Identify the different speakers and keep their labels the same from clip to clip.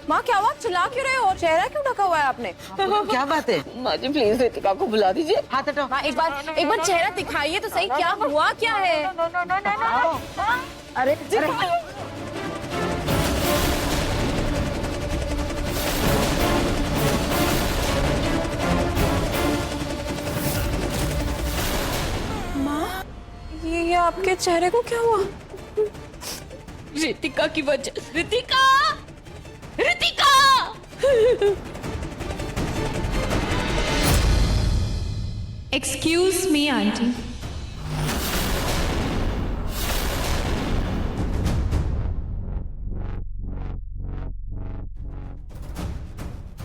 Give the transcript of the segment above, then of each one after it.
Speaker 1: माँ क्या हुआ, चिल्ला क्यों रहे हो और चेहरा क्यों ढका हुआ है आपने?
Speaker 2: क्या बात है?
Speaker 3: माँ जी प्लीज रितिका को बुला दीजिए।
Speaker 2: हाथ हटाओ।
Speaker 1: माँ एक बार चेहरा दिखाइए तो सही, क्या हुआ क्या है?
Speaker 2: अरे
Speaker 1: माँ ये आपके चेहरे को क्या हुआ?
Speaker 3: रितिका की वजह। Ritika, Ritika.
Speaker 4: Excuse me aunty,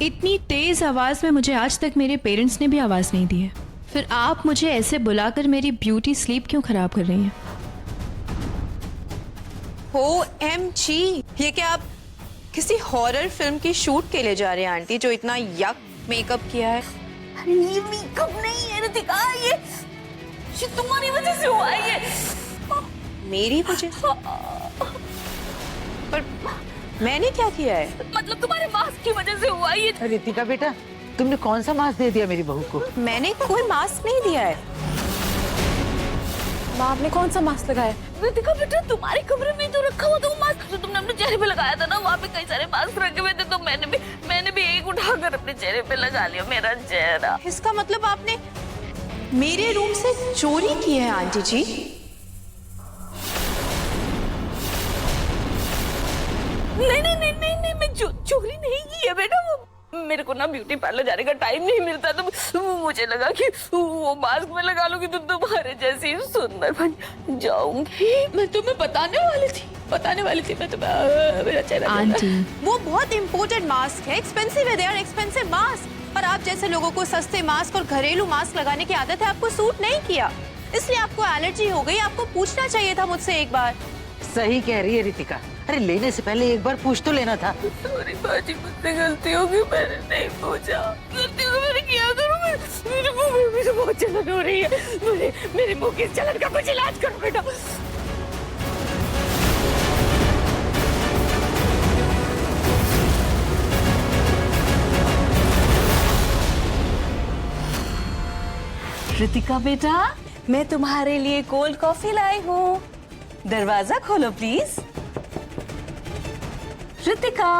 Speaker 4: इतनी तेज आवाज में मुझे आज तक मेरे पेरेंट्स ने भी आवाज नहीं दी है, फिर आप मुझे ऐसे बुलाकर मेरी ब्यूटी स्लीप क्यों खराब कर रही हैं?
Speaker 1: OMG, ये क्या आप किसी हॉरर फिल्म की शूट के लिए जा रहे हैं आंटी, जो इतना यक मेकअप किया है?
Speaker 3: अरे ये मेकअप नहीं है रितिका, ये तुम्हारी वजह से हुआ है ये।
Speaker 1: मेरी वजह से? पर मैंने क्या किया है?
Speaker 3: मतलब तुम्हारे मास्क की वजह से हुआ है ये।
Speaker 2: रितिका बेटा, तुमने कौन सा मास्क दे दिया मेरी बहू को?
Speaker 1: मैंने कोई मास्क नहीं दिया है। माँ आपने कौन सा मास्क लगाया?
Speaker 3: रितिका बेटा तुम्हारे कमरे में तो रखा हुआ था वो मास्क जो तुमने अपने चेहरे पे लगाया था ना, वहाँ पे कई सारे मास्क रखे हुए थे, तो मैंने भी एक उठाकर अपने चेहरे पे लगा लिया, मेरा चेहरा।
Speaker 1: इसका मतलब आपने मेरे रूम से चोरी की है आंटी जी?
Speaker 3: नहीं, मैं चोरी नहीं की है बेटा। वो मेरे को ना ब्यूटी पार्लर जाने का टाइम नहीं मिलता, तो मुझे लगा कि वो मास्क में लगा लूंगी तो तुम्हारे जैसी सुंदर बन जाऊंगी। मैं तुम्हें बताने वाली थी मैं तुम्हें मेरा चेहरा।
Speaker 4: आंटी,
Speaker 1: वो बहुत इम्पोर्टेंट मास्क है, एक्सपेंसिव है, दे आर एक्सपेंसिव मास्क। और आप जैसे लोगों को सस्ते मास्क और घरेलू मास्क लगाने की आदत है, आपको सूट नहीं किया, इसलिए आपको एलर्जी हो गई। आपको पूछना चाहिए था मुझसे एक बार।
Speaker 2: सही कह रही है रितिका। अरे लेने से पहले एक बार पूछ तो लेना था।
Speaker 3: सॉरी बाजी, मुझसे गलती होगी, मैंने नहीं पूछा। गलती को मैंने किया करूँ, मेरे मुंह में भी तो बहुत जलन हो रही है। मेरे मुंह की जलन का कुछ इलाज करो बेटा। रितिका बेटा, मैं तुम्हारे लिए कोल्ड कॉफी लाई हूँ, दरवाजा खोलो प्लीज। रितिका,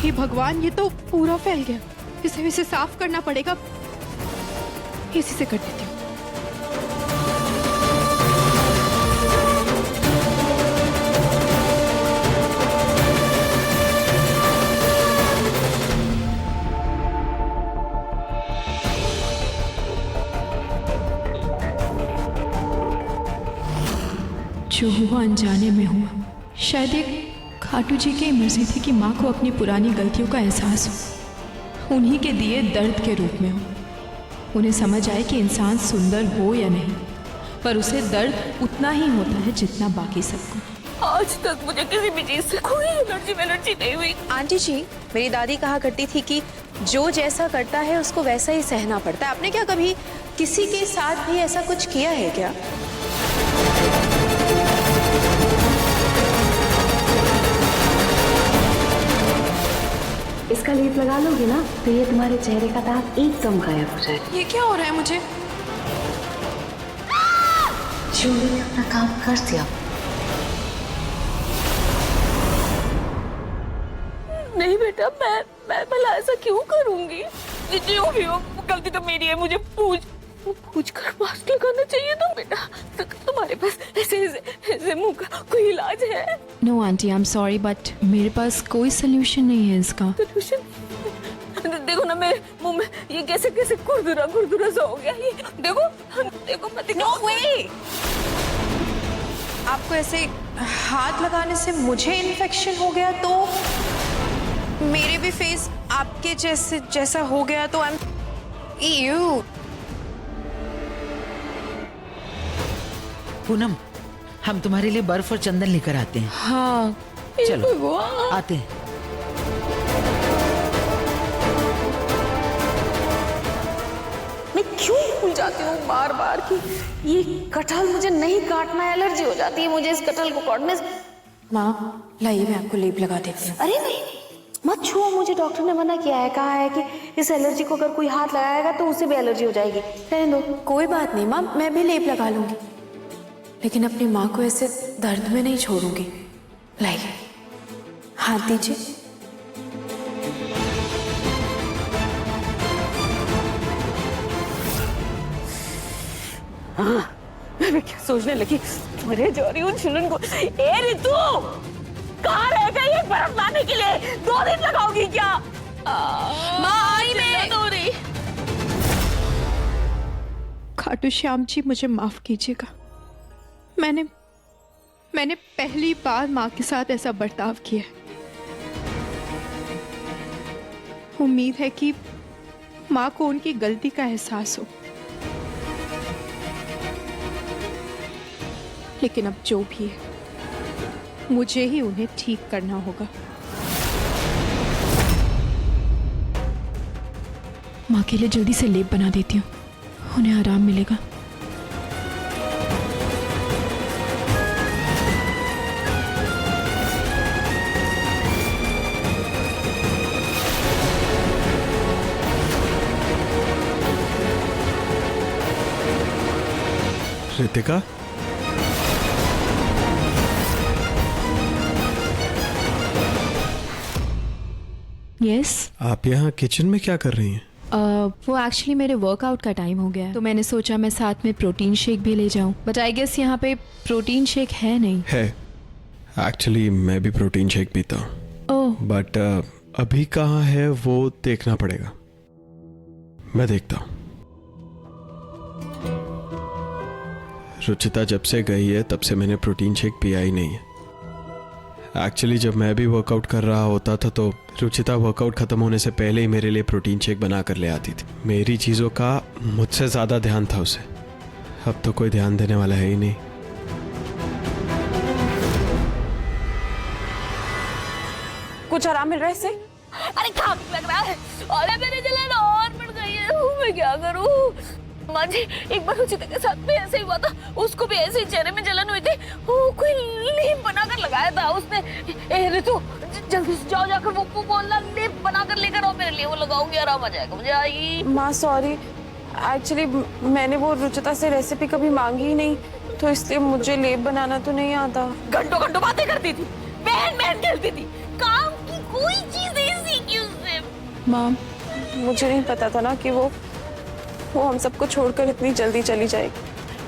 Speaker 4: हे भगवान, ये तो पूरा फैल गया, इसे साफ करना पड़ेगा। इसी से कर देती हूँ। जो हुआ अनजाने में हुआ, शायद एक खाटू जी की मर्जी थी कि माँ को अपनी पुरानी गलतियों का एहसास हो, उन्हीं के दिए दर्द के रूप में हो। उन्हें समझ आए कि इंसान सुंदर हो या नहीं, पर उसे दर्द उतना ही होता है जितना बाकी सबको।
Speaker 3: आज तक मुझे किसी भी चीज से कोई एलर्जी नहीं हुई।
Speaker 1: आंटी जी, मेरी दादी कहा करती थी कि जो जैसा करता है उसको वैसा ही सहना पड़ता है। आपने क्या कभी किसी के साथ भी ऐसा कुछ किया है क्या?
Speaker 5: इसका लेप लगा लोगे ना तो ये तुम्हारे चेहरे का दाग एकदम गायब हो जाएगा।
Speaker 4: ये क्या हो रहा है मुझे?
Speaker 5: चूड़ी ने अपना काम कर दिया।
Speaker 3: नहीं बेटा, मैं भला ऐसा क्यों करूंगी? जो भी हो, गलती तो मेरी है। मुझे पूछ कर मास्क लगाना चाहिए था बेटा। तो तुम्हारे पास ऐसे मुंह का कोई इलाज है?
Speaker 4: No aunty, I am sorry, but मेरे पास कोई सोल्यूशन नहीं है इसका।
Speaker 3: सोल्यूशन? देखो ना, मेरे मुंह में ये कैसे खुरदुरा सा हो गया। ये देखो मत।
Speaker 1: नो वे! आपको ऐसे हाथ लगाने से मुझे इन्फेक्शन हो गया तो मेरे भी फेस आपके जैसा हो गया तो आई एम यू।
Speaker 2: पूनम, हम तुम्हारे लिए बर्फ और चंदन लेकर आते हैं।
Speaker 1: हाँ
Speaker 2: चलो आते हैं।
Speaker 3: मैं क्यों भूल जाती हूँ बार बार कि ये कटहल मुझे नहीं काटना है, एलर्जी हो जाती है मुझे इस कटहल को काटने से।
Speaker 4: माँ लाइए मैं आपको लेप लगा देती हूँ।
Speaker 3: अरे नहीं मत छुओ, मुझे डॉक्टर ने मना किया है, कहा है कि इस एलर्जी को अगर कोई हाथ लगाएगा तो उसे भी एलर्जी हो जाएगी। रहने दो।
Speaker 4: कोई बात नहीं माँ, मैं भी लेप लगा लूंगी, लेकिन अपनी माँ को ऐसे दर्द में नहीं छोड़ूंगी। लाइए हाथ दीजिए।
Speaker 3: मैं क्या सोचने लगी, मरे जा रही हूँ झुलन को। ए रितु, कहाँ रह गई ये बर्फ लाने के लिए? 2 दिन लगाओगी क्या?
Speaker 1: माँ आई मैं।
Speaker 4: खाटू श्याम जी मुझे माफ कीजिएगा, मैंने पहली बार माँ के साथ ऐसा बर्ताव किया है। उम्मीद है कि माँ को उनकी गलती का एहसास हो, लेकिन अब जो भी है मुझे ही उन्हें ठीक करना होगा। माँ के लिए जल्दी से लेप बना देती हूँ, उन्हें आराम मिलेगा।
Speaker 6: रितिका,
Speaker 4: यस
Speaker 6: आप यहाँ किचन में क्या कर रही हैं?
Speaker 4: वो एक्चुअली मेरे वर्कआउट का टाइम हो गया है, तो मैंने सोचा मैं साथ में प्रोटीन शेक भी ले जाऊं, बट आई गेस यहाँ पे प्रोटीन शेक है नहीं।
Speaker 6: है, एक्चुअली मैं भी प्रोटीन शेक पीता हूँ,
Speaker 4: ओह
Speaker 6: बट अभी कहाँ है वो देखना पड़ेगा, मैं देखता हूँ। रुचिता जब से गई है तब से मैंने प्रोटीन शेक पिया ही नहीं है। एक्चुअली जब मैं भी वर्कआउट कर रहा होता था तो रुचिता वर्कआउट खत्म होने से पहले ही मेरे लिए प्रोटीन शेक बना कर ले आती थी। मेरी चीज़ों का मुझसे ज़्यादा ध्यान था उसे, अब तो कोई ध्यान देने वाला है ही नहीं।
Speaker 3: कुछ आराम मिल रहा है इससे? अरे काम लग रहा है, अरे मेरी जलन और बढ़ गई है, मैं क्या करूं? माँ जी एक बार रुचिता के साथ में ऐसे ही हुआ था, उसको भी ऐसे ही चेहरे में जलन हुई थी, कोई लेप बनाकर लगाया था उसने। ए रितु जल्दी से जाओ, जाकर वो बोलना लेप बनाकर लेकर आओ मेरे लिए, वो लगाऊंगी आराम आ जाएगा मुझे। आई
Speaker 7: माँ सॉरी, एक्चुअली मैंने वो रुचिता से रेसिपी कभी मांगी ही नहीं, तो इसलिए मुझे लेप बनाना तो नहीं आता।
Speaker 3: घंटों घंटों बातें करती थी, बहन बहन खेलती थी, काम की कोई चीज नहीं सीखी उससे।
Speaker 4: माम,
Speaker 7: मुझे नहीं पता था ना कि वो हम सबको छोड़कर इतनी जल्दी चली जाएगी।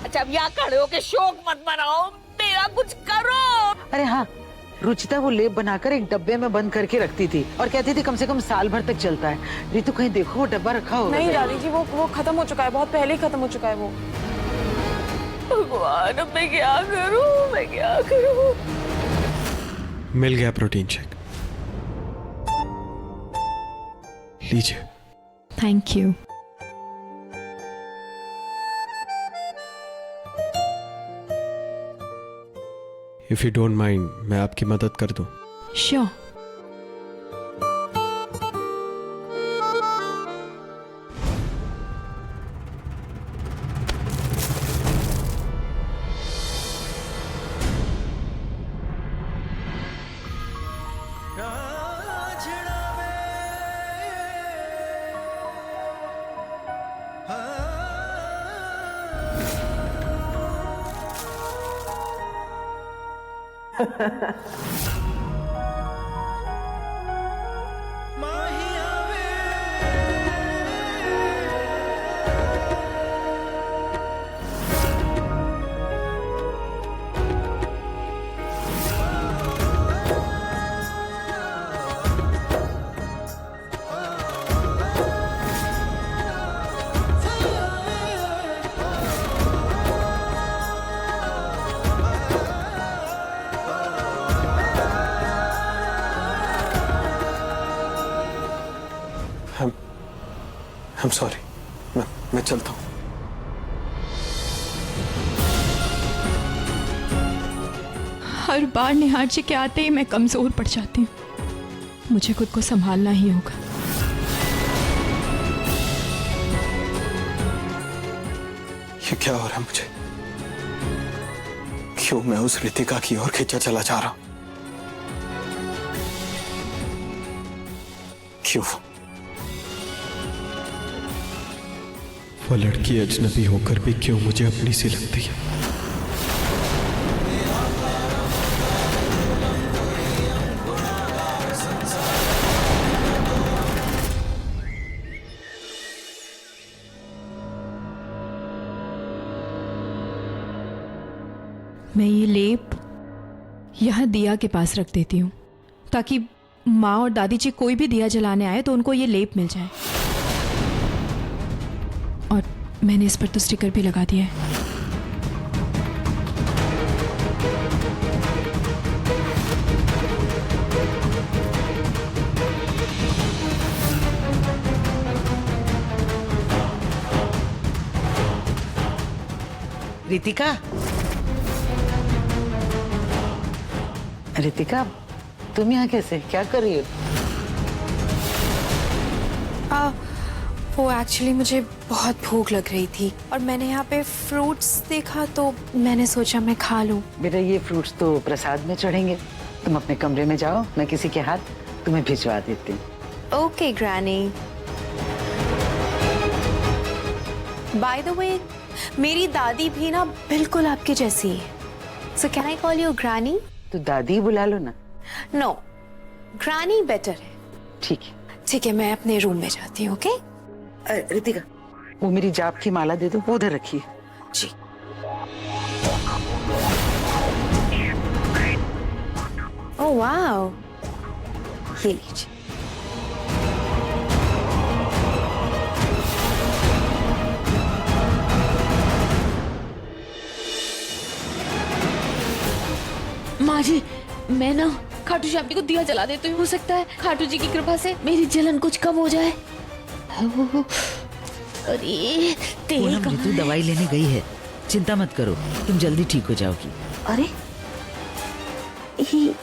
Speaker 3: अच्छा अब यहाँ खड़े होके शौक मत बनाओ, मेरा कुछ करो।
Speaker 2: अरे हाँ, रुचिता वो लेप बनाकर एक डब्बे में बंद करके रखती थी और कहती थी कम से कम साल भर तक चलता है। रितु कहीं देखो वो डब्बा रखा होगा।
Speaker 7: नहीं दादी जी, वो खत्म हो चुका है, बहुत पहले ही खत्म हो चुका है वो।
Speaker 3: भगवान अब मैं क्या करूं, मैं क्या करूं?
Speaker 6: मिल गया प्रोटीन शेक, लीजिए।
Speaker 4: Thank you.
Speaker 6: If you don't mind मैं आपकी मदद कर दूं?
Speaker 4: श्योर।
Speaker 6: I'm sorry, मैं चलता हूँ।
Speaker 4: हर बार निहार जी के आते ही मैं कमजोर पड़ जाती हूँ, मुझे खुद को संभालना ही होगा।
Speaker 6: ये क्या हो रहा है मुझे? क्यों मैं उस रितिका की ओर खींचा चला जा रहा हूं? क्यों वो लड़की अजनबी होकर भी क्यों मुझे अपनी सी लगती है?
Speaker 4: मैं ये लेप यहाँ दिया के पास रख देती हूँ ताकि माँ और दादी जी कोई भी दिया जलाने आए तो उनको ये लेप मिल जाए। और मैंने इस पर तो स्टिकर भी लगा दिया है।
Speaker 2: रितिका, रितिका, तुम यहाँ कैसे? क्या कर रही हो?
Speaker 7: वो एक्चुअली मुझे बहुत भूख लग रही थी और मैंने यहाँ पे फ्रूट्स देखा तो मैंने सोचा मैं खा लूं।
Speaker 2: बेटा, ये फ्रूट्स तो प्रसाद में चढ़ेंगे। तुम अपने कमरे में जाओ, मैं किसी के हाथ तुम्हें भिजवा देती हूँ।
Speaker 1: Okay granny. By the way, मेरी दादी भी ना बिल्कुल आपके जैसी है। So can I call you granny?
Speaker 2: तो दादी बुला लो ना।
Speaker 1: नो, ग्रैनी बेटर है।
Speaker 2: ठीक है।
Speaker 1: ठीक है, मैं अपने रूम में जाती हूँ। ओके
Speaker 2: रितिका, वो मेरी जाप की माला दे दो, वो उधर रखिए।
Speaker 1: जी। ओह वाओ, ये लीजिए।
Speaker 3: माँ जी, मैं ना खाटू श्याम जी को दिया जला देती हूँ। हो सकता है खाटू जी की कृपा से मेरी जलन कुछ कम हो जाए। अरे तेल
Speaker 8: पूनम, रितु दवाई लेने गई है, चिंता मत करो, तुम जल्दी ठीक हो जाओगी।
Speaker 5: अरे ये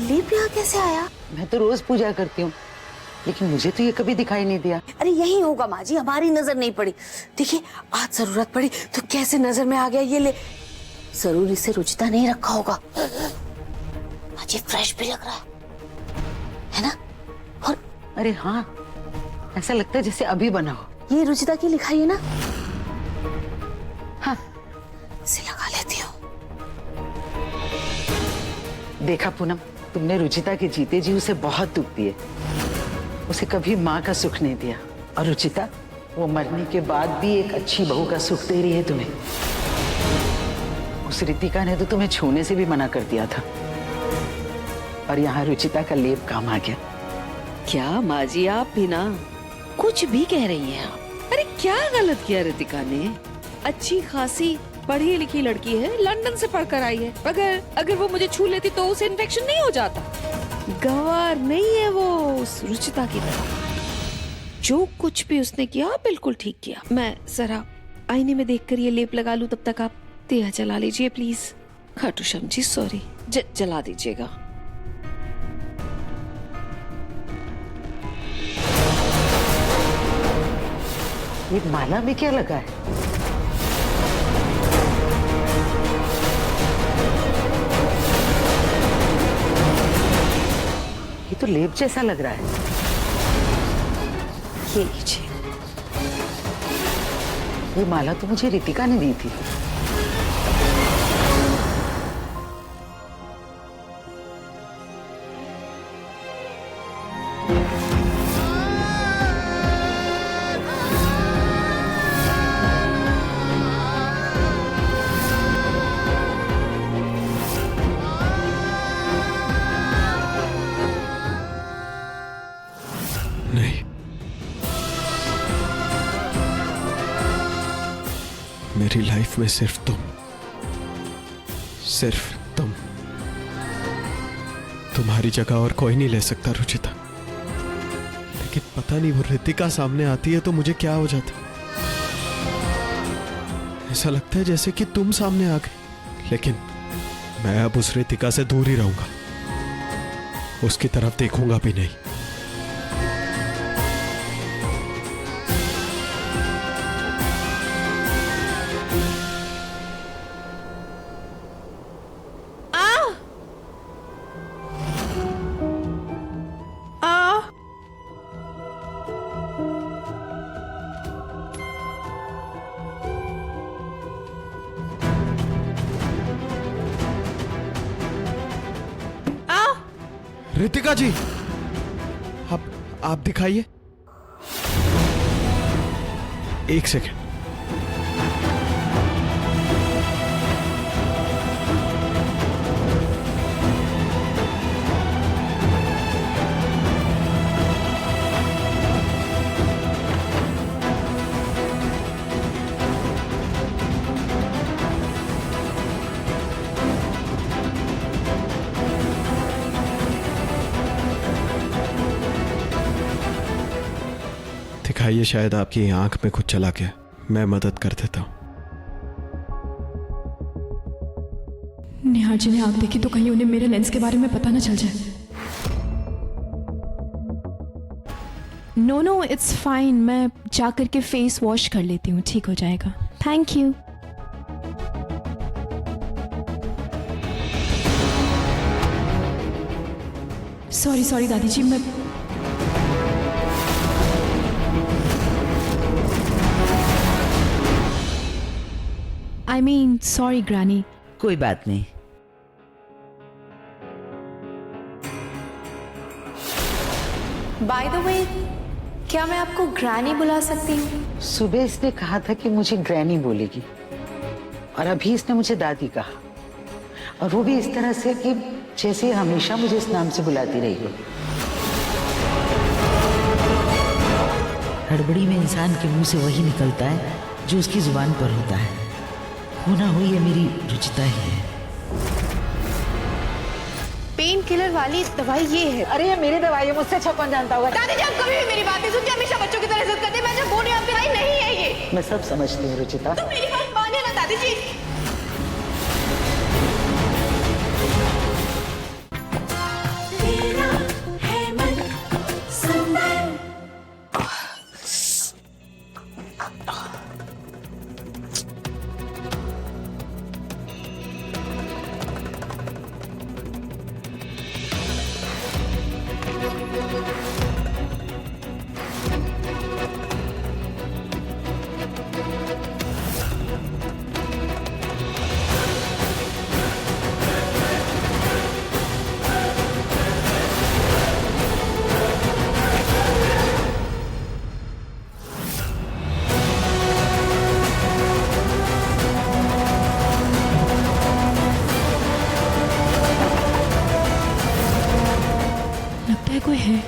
Speaker 5: लेप यहाँ कैसे आया?
Speaker 2: मैं तो रोज पूजा करती हूँ, लेकिन मुझे तो ये कभी दिखाई नहीं दिया।
Speaker 5: अरे यही होगा माँ जी, हमारी नजर नहीं पड़ी। देखिए, आज जरूरत पड़ी तो कैसे नजर में आ गया ये ले। जरूर इसे रुचिता नहीं रखा होगा। माँ जी, फ्रेश भी लग रहा है ना? और
Speaker 2: अरे हाँ, ऐसा लगता है जैसे अभी बना हो।
Speaker 5: ये रुचिता की लिखाई है ना?
Speaker 2: हाँ,
Speaker 5: इसे लगा लेती हूँ।
Speaker 2: देखा पूनम, तुमने रुचिता के जीते जी उसे बहुत दुख दिए। उसे कभी माँ का सुख नहीं दिया, और रुचिता वो मरने के बाद भी एक अच्छी बहू का सुख दे रही है तुम्हें। उस रितिका ने तो तुम्हें छूने से भी मना कर दिया था, और यहाँ रुचिता का लेप काम आ गया।
Speaker 9: क्या माँ जी, आप भी ना कुछ भी कह रही हैं आप। अरे क्या गलत किया रितिका ने? अच्छी खासी पढ़ी लिखी लड़की है, लंदन से पढ़कर आई है। अगर वो मुझे छू लेती तो उसे इन्फेक्शन नहीं हो जाता। गंवार नहीं है वो उस रुचिता की तरह। जो कुछ भी उसने किया बिल्कुल ठीक किया। मैं जरा आईने में देखकर ये लेप लगा लूं, तब तक आप दिया जला लीजिए प्लीज। खाटू श्याम जी सॉरी, जला दीजिएगा।
Speaker 2: ये माला में क्या लगा है? ये तो लेप जैसा लग रहा है।
Speaker 1: ये लीजिए।
Speaker 2: ये माला तो मुझे रितिका ने दी थी।
Speaker 6: नहीं, मेरी लाइफ में सिर्फ तुम, तुम्हारी जगह और कोई नहीं ले सकता रुचिता। लेकिन पता नहीं वो रितिका सामने आती है तो मुझे क्या हो जाता। ऐसा लगता है जैसे कि तुम सामने आ गए, लेकिन मैं अब उस रितिका से दूर ही रहूंगा, उसकी तरफ देखूंगा भी नहीं। रितिका जी, आप दिखाइए। एक सेकेंड। दिखाइए, शायद आपकी आंख में कुछ चला गया, मैं मदद कर देता हूं।
Speaker 4: निहार जी ने आग देखी तो कहीं उन्हें मेरे लेंस के बारे में पता ना चल जाए। नो इट्स फाइन, मैं जा करके फेस वॉश कर लेती हूँ, ठीक हो जाएगा। Thank you. सॉरी दादी जी, मैं आई मीन सॉरी ग्रैनी।
Speaker 8: कोई बात नहीं।
Speaker 1: बाय द वे, क्या मैं आपको ग्रैनी बुला सकती हूँ?
Speaker 2: सुबह इसने कहा था कि मुझे ग्रैनी बोलेगी, और अभी इसने मुझे दादी कहा, और वो भी इस तरह से कि जैसे हमेशा मुझे इस नाम से बुलाती रही है।
Speaker 8: हड़बड़ी में इंसान के मुंह से वही निकलता है जो उसकी जुबान पर होता है। होना हुई है मेरी रुचिता ही है।
Speaker 1: पेन किलर वाली दवाई ये है।
Speaker 2: अरे ये मेरी दवाई है, मुझसे अच्छा कौन जानता होगा।
Speaker 1: दादी जी, आप कभी भी मेरी बात नहीं सुनते, हमेशा बच्चों की तरह जिद करते हैं। मैं जब बोल रही हूं आपकी दवाई नहीं है ये।
Speaker 2: मैं सब समझती हूँ रुचिता।
Speaker 1: तो मेरी बात मानिए ना दादी जी।
Speaker 4: लगता है कोई है।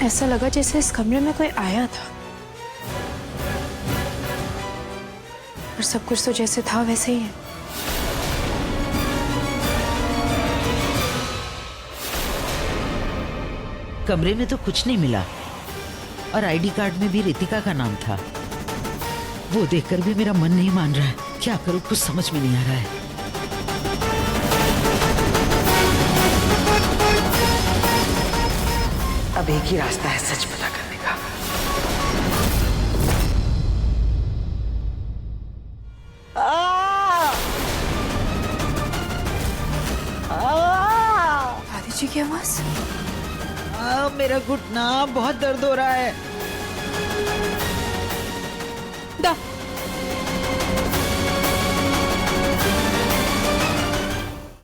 Speaker 1: ऐसा लगा जैसे इस कमरे में कोई आया था, और सब कुछ तो जैसे था वैसे ही है।
Speaker 8: कमरे में तो कुछ नहीं मिला, और आईडी कार्ड में भी रितिका का नाम था। वो देखकर भी मेरा मन नहीं मान रहा है। क्या करूं, कुछ समझ में नहीं आ रहा है।
Speaker 2: अब एक ही रास्ता है सच पता करने का।
Speaker 1: दादी जी की आवाज।
Speaker 8: मेरा घुटना बहुत दर्द हो रहा है।
Speaker 1: दा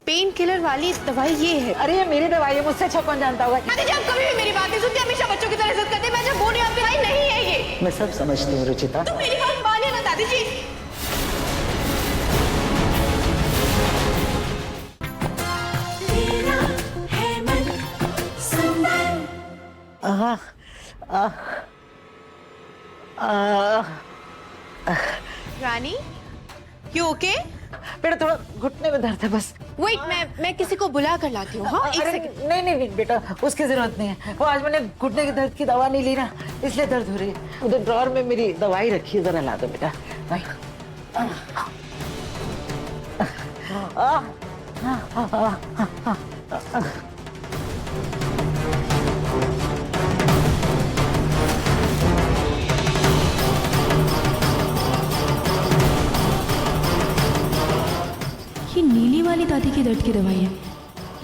Speaker 1: पेन किलर वाली दवाई ये है।
Speaker 2: अरे ये मेरी दवाई है, मुझसे अच्छा कौन जानता होगा।
Speaker 1: दादी जी, आप कभी भी मेरी बात नहीं सुनते, हमेशा बच्चों की तरह जिद करते हैं। मैं जब बोल रही हूं आपकी दवाई नहीं है ये।
Speaker 2: मैं सब समझती हूँ रुचिता।
Speaker 1: तो मेरी बात मानिए ना दादी जी।
Speaker 2: आह, आह, आह,
Speaker 1: रानी, यू ओके?
Speaker 2: बेटा थोड़ा घुटने में दर्द है बस।
Speaker 1: वेट, मैं किसी को बुला कर लाती हूँ। हाँ, एक
Speaker 2: अरे
Speaker 1: सेकंड।
Speaker 2: नहीं बेटा, उसकी जरूरत नहीं है। वो आज मैंने घुटने के दर्द की दवा नहीं ली ना, इसलिए दर्द हो रही है। उधर ड्रॉर में मेरी दवाई रखी है, जरा ला दो बेटा।
Speaker 4: वाली दादी की दर्द की दवाई है,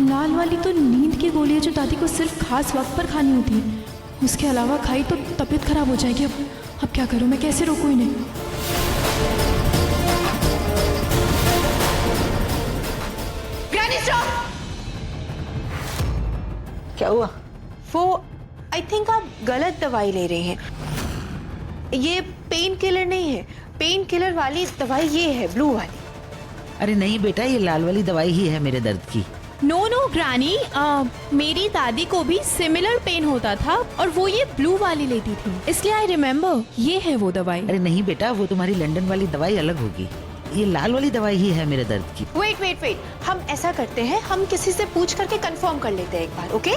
Speaker 4: लाल वाली तो नींद की गोली है जो दादी को सिर्फ खास वक्त पर खानी होती है। उसके अलावा खाई तो तबीयत खराब हो जाएगी। अब क्या करूं मैं, कैसे रोकूं इन्हें?
Speaker 1: Granny stop!
Speaker 2: क्या हुआ?
Speaker 1: वो आई थिंक आप गलत दवाई ले रहे हैं। ये पेन किलर नहीं है, पेन किलर वाली दवाई ये है, ब्लू वाली।
Speaker 8: अरे नहीं बेटा, ये लाल वाली दवाई ही है मेरे दर्द की।
Speaker 4: नो नो ग्रानी, मेरी दादी को भी सिमिलर पेन होता था और वो ये ब्लू वाली लेती थी, इसलिए आई रिमेम्बर ये है वो दवाई।
Speaker 8: अरे नहीं बेटा, वो तुम्हारी लंदन वाली दवाई अलग होगी। ये लाल वाली दवाई ही है मेरे दर्द की।
Speaker 1: वेट वेट वेट, हम ऐसा करते हैं, हम किसी से पूछ करके कंफर्म कर लेते हैं एक बार, ओके?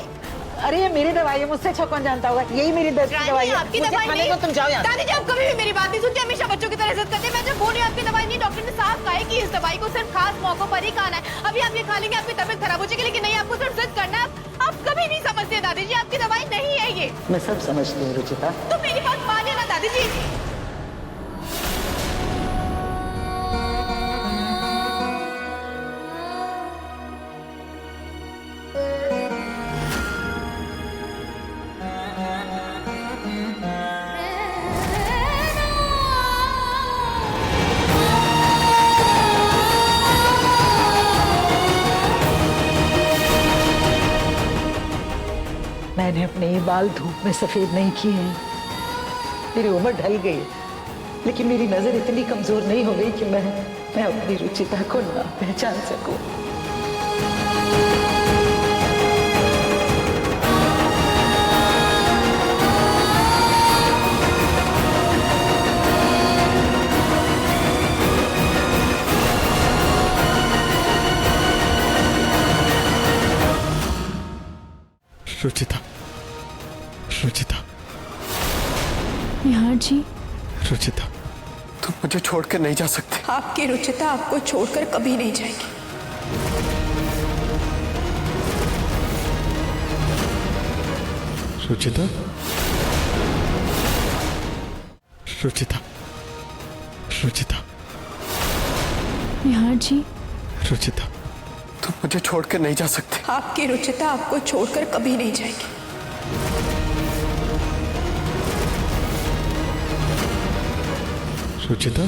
Speaker 2: अरे ये मेरी दवाई है, मुझसे अच्छा कौन जानता होगा? यही मेरी दर्द की दवाई है।
Speaker 1: आपकी
Speaker 2: मुझे
Speaker 1: दवाई
Speaker 2: खाने
Speaker 1: नहीं।
Speaker 2: दो, तुम जाओ यहाँ से।
Speaker 1: दादी जी, आप कभी भी मेरी बात नहीं सुनते, हमेशा बच्चों की तरह इज्जत करते हैं। मैं जब बोल रही हूँ आपकी दवाई नहीं, डॉक्टर ने साफ कहा है कि इस दवाई को सिर्फ खास मौकों पर ही खाना है। अभी आप ये खा लेंगे आपकी तबीयत खराब हो जाएगी, लेकिन नहीं, आपको सिर्फ जिद करना है। आप कभी नहीं समझते दादी जी, आपकी दवाई नहीं है ये।
Speaker 2: मैं सब समझती हूँ रुचिता।
Speaker 1: तो मेरी बात मानिए ना दादी जी।
Speaker 2: मैंने अपने ये बाल धूप में सफेद नहीं किए हैं। मेरी उम्र ढल गई है, लेकिन मेरी नजर इतनी कमजोर नहीं हो गई कि मैं अपनी रुचिता को ना पहचान सकूं।
Speaker 6: रुचिता, रुचिता,
Speaker 4: निहार जी,
Speaker 6: रुचिता, तुम मुझे छोड़कर नहीं जा सकते।
Speaker 4: आपकी रुचिता आपको छोड़कर कभी नहीं जाएगी।
Speaker 6: रुचिता, रुचिता, रुचिता,
Speaker 4: निहार जी,
Speaker 6: रुचिता, तुम मुझे छोड़कर नहीं जा सकते।
Speaker 4: आपकी रुचिता आपको छोड़कर कभी नहीं जाएगी।
Speaker 6: रुचिता,